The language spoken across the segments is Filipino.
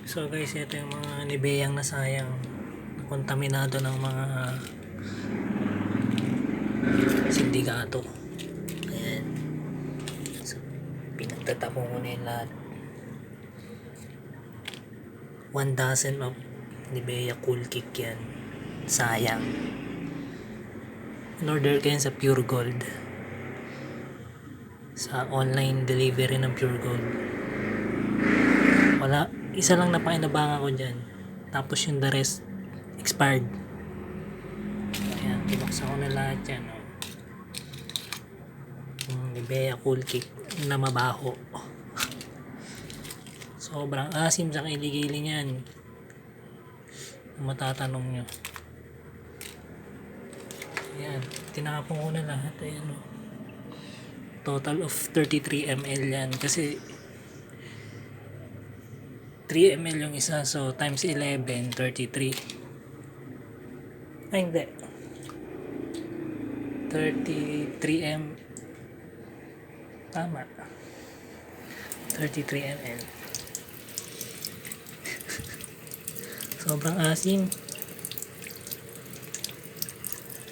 So guys, ito yung mga Nivea nasayang, kontaminado ng mga sindikato. Ayan. So, pinagtatapon ko na yung lahat. 1 dozen of Nivea Cool Kick yan. Sayang. In-order ko yan sa Pure Gold. Sa online delivery ng Pure Gold. Wala, isa lang napakinabangan ko dyan. Tapos yung the rest expired. Ayan, tinuksan ko na lahat yan. Oh. Yung Nivea Cool Kick na mabaho. Sobrang asim sa kiligili niyan. Matatanong nyo. Ayan, tinapon ko na lahat. Ayan, oh. Total of 33 ml yan. Kasi 3 ml yung isa. So, times 11, 33. Ay, hindi. 33 m. Tama. 33 ml. Sobrang asim.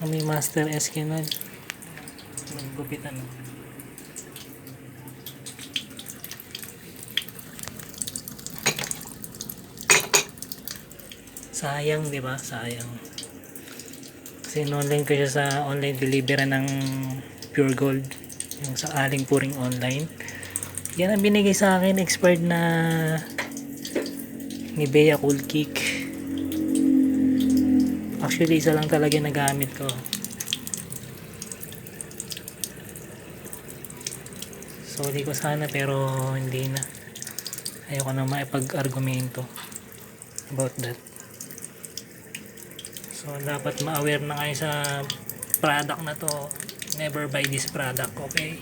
May Master SK nun. Maggupitan. Sayang, di ba? Sayang. Kasi online ko siya sa online delivery ng Pure Gold. Yung sa Aling Puring online. Yan ang binigay sa akin. Expired na Nivea Cool Kick. Actually, isa lang talaga nagamit ko. Sorry ko sana pero hindi na. Ayoko na maipag-argumento about that. So, dapat ma-aware na kayo sa product na to. Never buy this product, okay?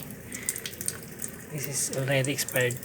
This is already expired.